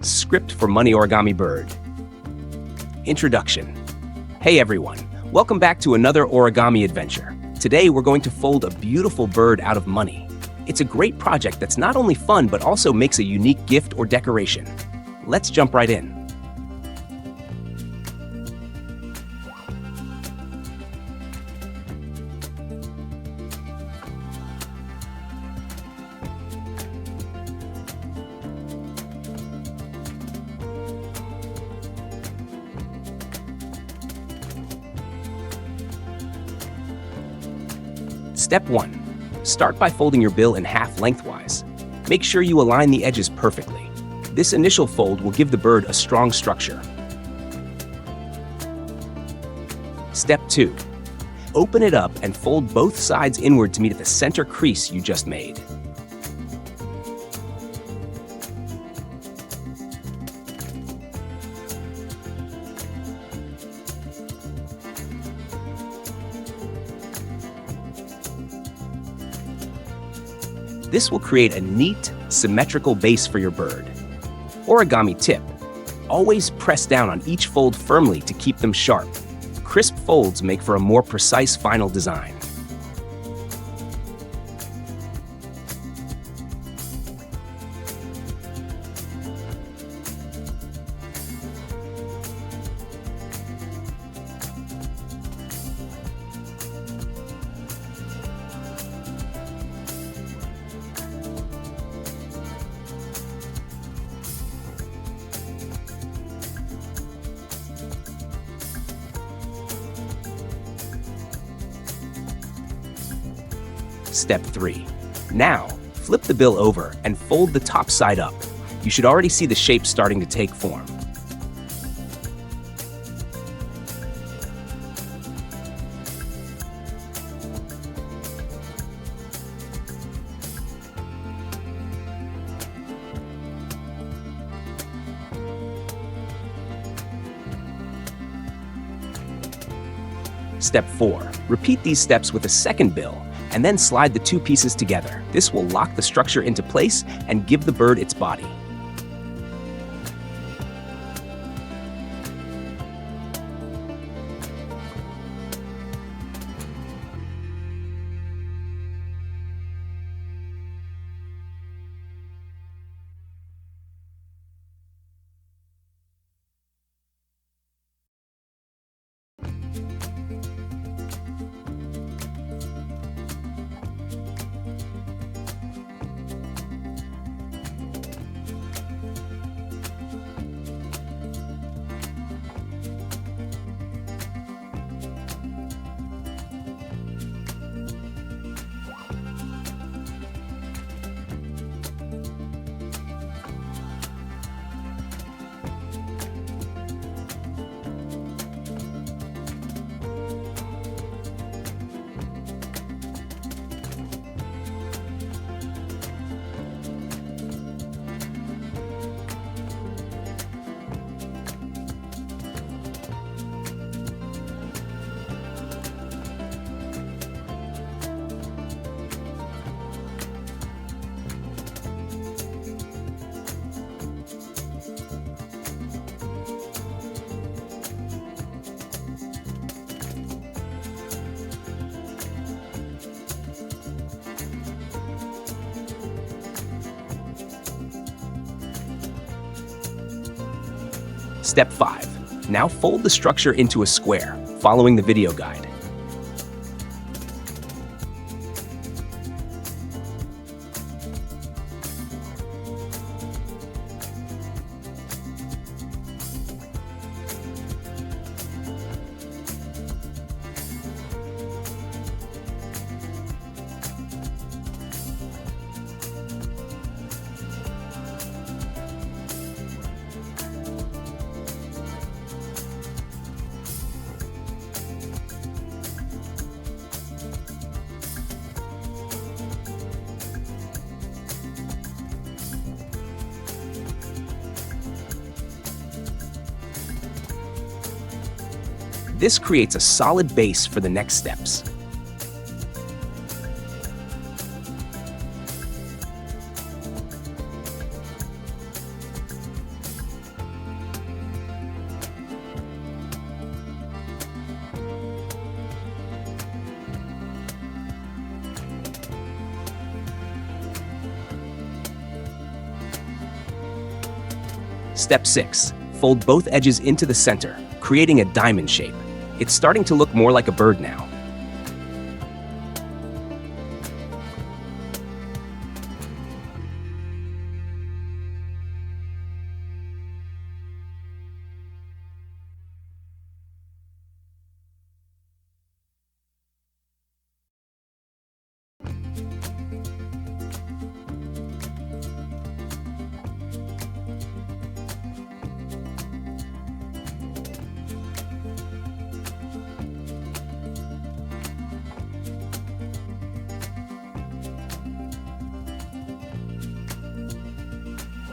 Script for Money Origami Bird. Introduction. Hey everyone, welcome back to another origami adventure. Today we're going to fold a beautiful bird out of money. It's a great project that's not only fun but also makes a unique gift or decoration. Let's jump right in. Step 1. Start by folding your bill in half lengthwise. Make sure you align the edges perfectly. This initial fold will give the bird a strong structure. Step 2. Open it up and fold both sides inward to meet at the center crease you just made. This will create a neat, symmetrical base for your bird. Origami tip: always press down on each fold firmly to keep them sharp. Crisp folds make for a more precise final design. Step 3. Now, flip the bill over and fold the top side up. You should already see the shape starting to take form. Step 4. Repeat these steps with a second bill, and then slide the two pieces together. This will lock the structure into place and give the bird its body. Step 5. Now fold the structure into a square, following the video guide. This creates a solid base for the next steps. Step 6. Fold both edges into the center, creating a diamond shape. It's starting to look more like a bird now.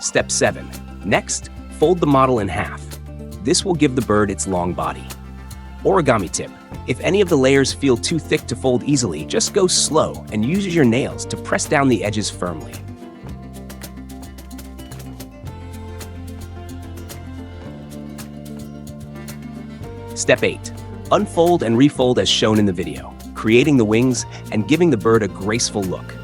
Step 7. Next, fold the model in half. This will give the bird its long body. Origami tip: if any of the layers feel too thick to fold easily, just go slow and use your nails to press down the edges firmly. Step 8. Unfold and refold as shown in the video, creating the wings and giving the bird a graceful look.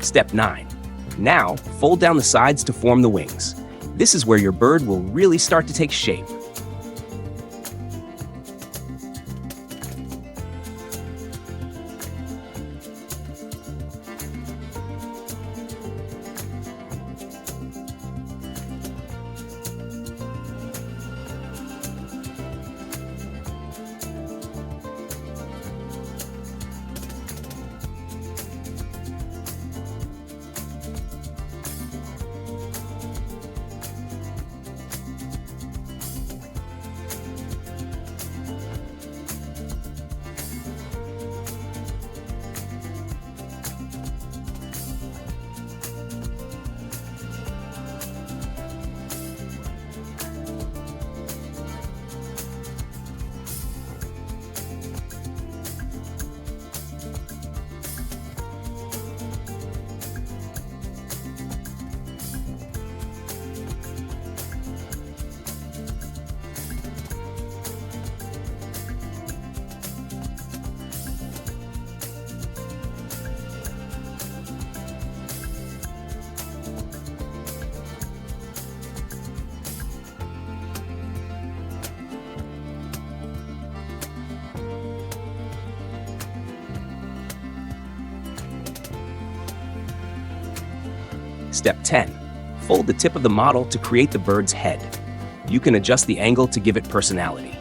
Step 9. Now, fold down the sides to form the wings. This is where your bird will really start to take shape. Step 10. Fold the tip of the model to create the bird's head. You can adjust the angle to give it personality.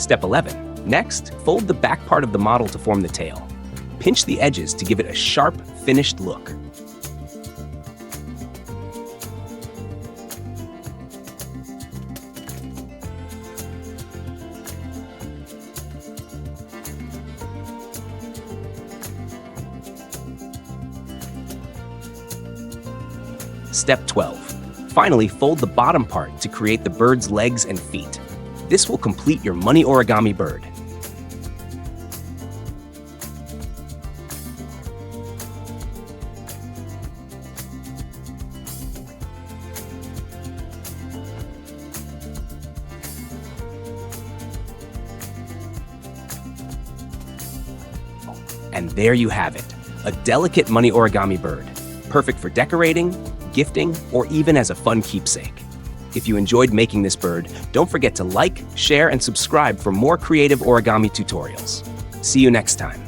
Step 11. Next, fold the back part of the model to form the tail. Pinch the edges to give it a sharp, finished look. Step 12. Finally, fold the bottom part to create the bird's legs and feet. This will complete your money origami bird. And there you have it, a delicate money origami bird, perfect for decorating, gifting, or even as a fun keepsake. If you enjoyed making this bird, don't forget to like, share, and subscribe for more creative origami tutorials. See you next time.